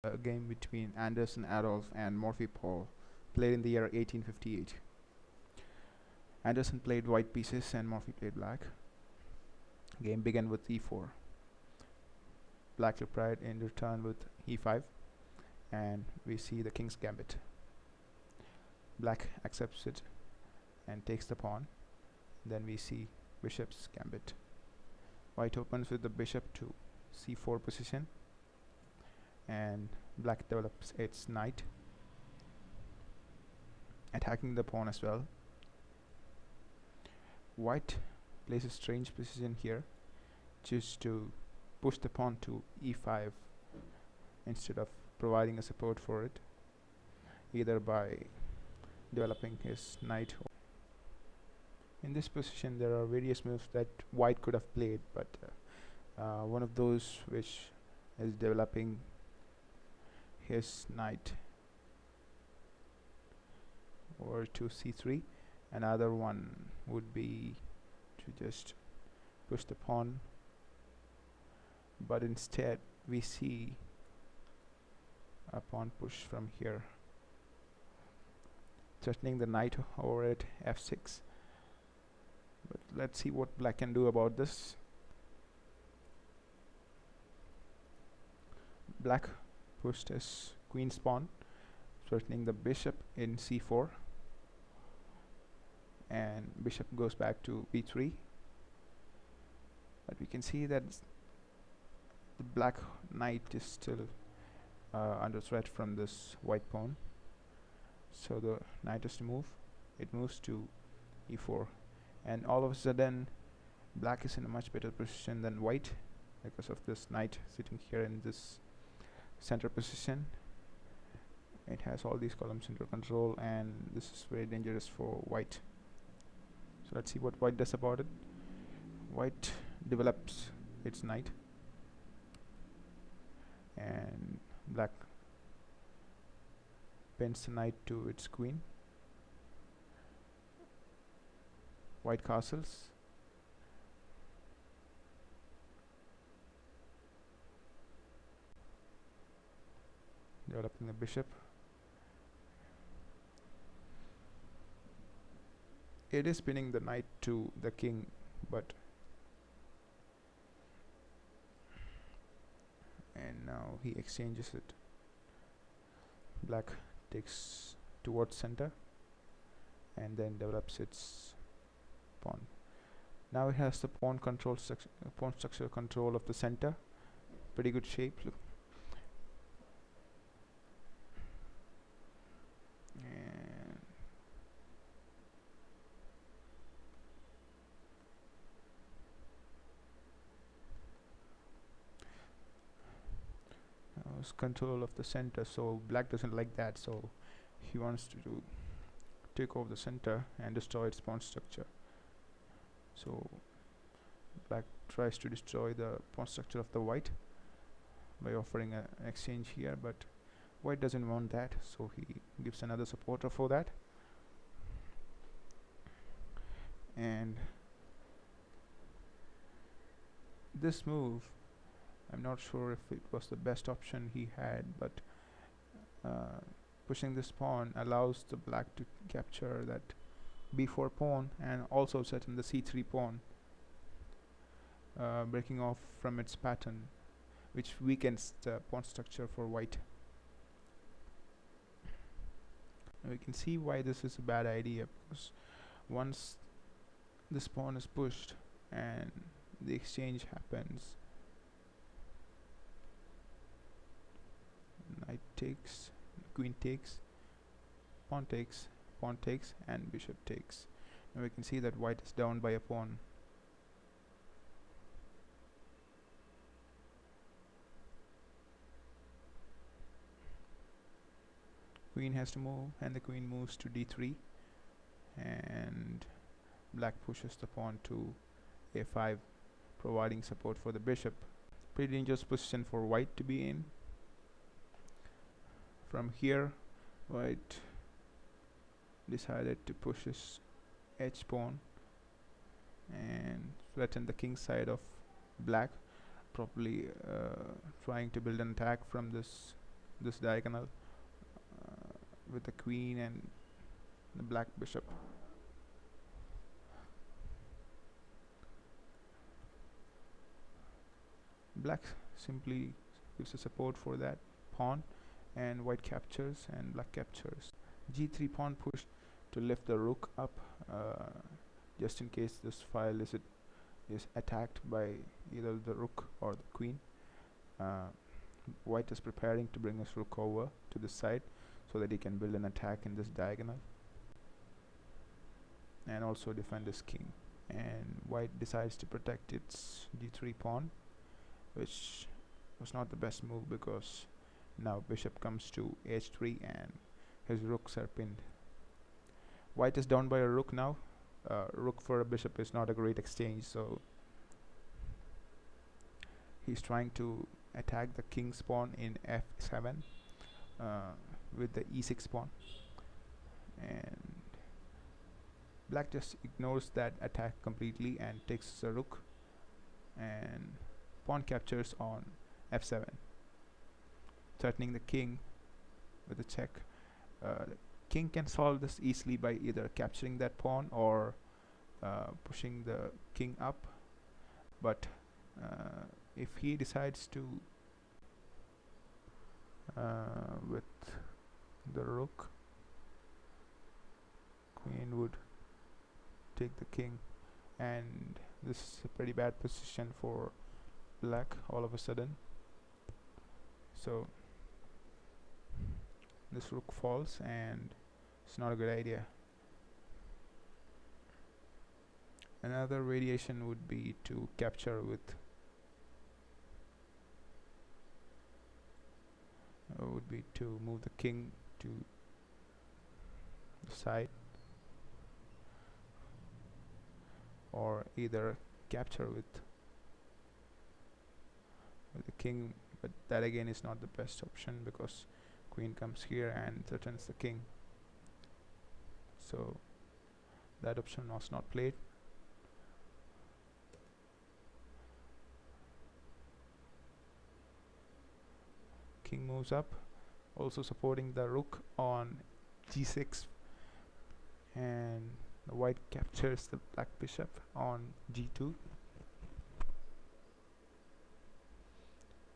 A game between Anderson Adolf and Morphy played in the year 1858. Anderson played white pieces and Morphy played black. Game began with e4. Black replied in return with e5, and we see the king's gambit. Black accepts it and takes the pawn. Then we see bishop's gambit. White opens with the bishop to c4 position, and black develops its knight, attacking the pawn as well. White plays a strange position here, just to push the pawn to e5 instead of providing a support for it, either by developing his knight. In this position there are various moves that white could have played, but one of those which is developing his knight over to c3. Another one would be to just push the pawn, but instead we see a pawn push from here, threatening the knight over at f6. But let's see what black can do about this. Black pushed his queen's pawn, threatening the bishop in c4, and bishop goes back to b3. But we can see that the black knight is still under threat from this white pawn, so the knight has to move. It moves to e4, and all of a sudden black is in a much better position than white because of this knight sitting here in this center position. It has all these columns under control, and this is very dangerous for white. So let's see what white does about it. White develops its knight, and black pins the knight to its queen. White castles. Developing the bishop. It is pinning the knight to the king, but and now he exchanges it. Black takes towards center and then develops its pawn. Now it has the pawn structure control of the center. Pretty good shape. Look. And now it's control of the center, so black doesn't like that, so he wants to take over the center and destroy its pawn structure. So black tries to destroy the pawn structure of the white by offering an exchange here, but white doesn't want that, so he gives another supporter for that. And this move, I'm not sure if it was the best option he had, but pushing this pawn allows the black to capture that b4 pawn and also threaten the c3 pawn, breaking off from its pattern, which weakens the pawn structure for white. Now we can see why this is a bad idea, because once this pawn is pushed and the exchange happens, knight takes, queen takes, pawn takes, and bishop takes. Now we can see that white is down by a pawn. Queen has to move, and the queen moves to d3, and black pushes the pawn to a5, providing support for the bishop. Pretty dangerous position for white to be in. From here, white decided to push his h pawn and threaten the king side of black, probably trying to build an attack from this this diagonal with the queen and the black bishop. Black simply gives a support for that pawn, and white captures and black captures. G3 pawn push to lift the rook up, just in case this file is attacked by either the rook or the queen. White is preparing to bring his rook over to this side so that he can build an attack in this diagonal and also defend his king. And white decides to protect its g3 pawn, which was not the best move because now bishop comes to h3 and his rooks are pinned. White is down by a rook now. Rook for a bishop is not a great exchange, so he's trying to attack the king's pawn in f7 with the e6 pawn, and black just ignores that attack completely and takes the rook, and pawn captures on f7, threatening the king with a check. The king can solve this easily by either capturing that pawn or pushing the king up, but if he decides to with the rook, queen would take the king, and this is a pretty bad position for black all of a sudden. So this rook falls and it's not a good idea. Another variation would be to capture with would be to move the king to the side, or either capture with the king, but that again is not the best option because queen comes here and threatens the king, so that option was not played. King moves up, also supporting the rook on g6, and the white captures the black bishop on g2.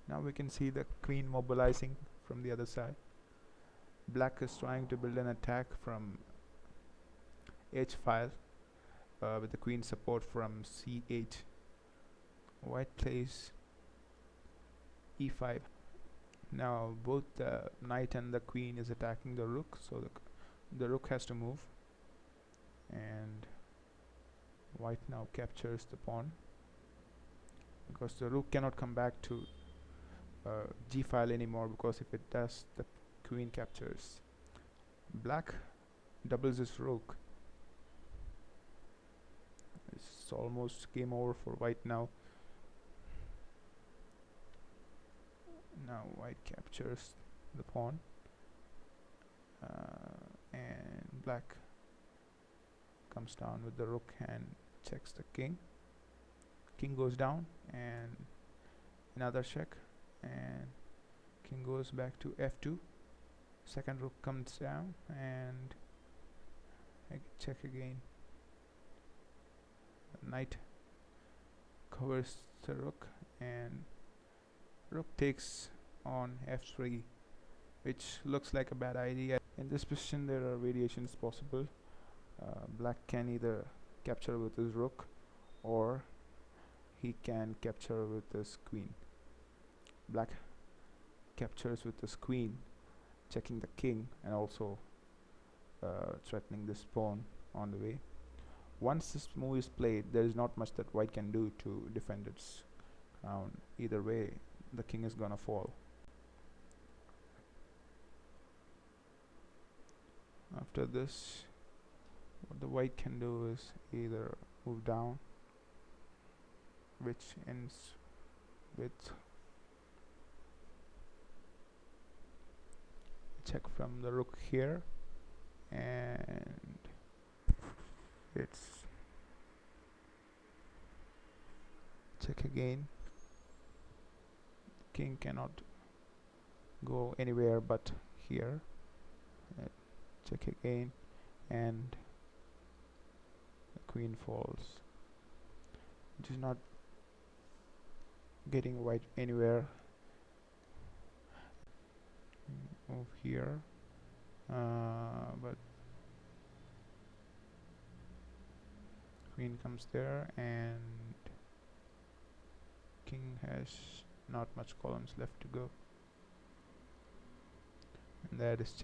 Now we can see the queen mobilizing from the other side. Black is trying to build an attack from h file with the queen support from c8. White plays e5. Now both the knight and the queen is attacking the rook, so the rook has to move, and white now captures the pawn because the rook cannot come back to g file anymore, because if it does, the queen captures. Black doubles his rook. It's almost game over for white now. Now white captures the pawn, and black comes down with the rook and checks the king. King goes down and another check, and king goes back to f2. Second rook comes down and I check again. The knight covers the rook and rook takes on f3, which looks like a bad idea. In this position there are variations possible. Black can either capture with his rook or he can capture with his queen. Black captures with his queen, checking the king and also threatening this pawn on the way. Once this move is played, there is not much that white can do to defend its crown. Either way, the king is gonna fall. After this, what the white can do is either move down, which ends with a check from the rook here, and it's check again. King cannot go anywhere but here. uh, Check again, and the queen falls. It is not getting white anywhere. Move here, but queen comes there, and king has not much columns left to go, and that is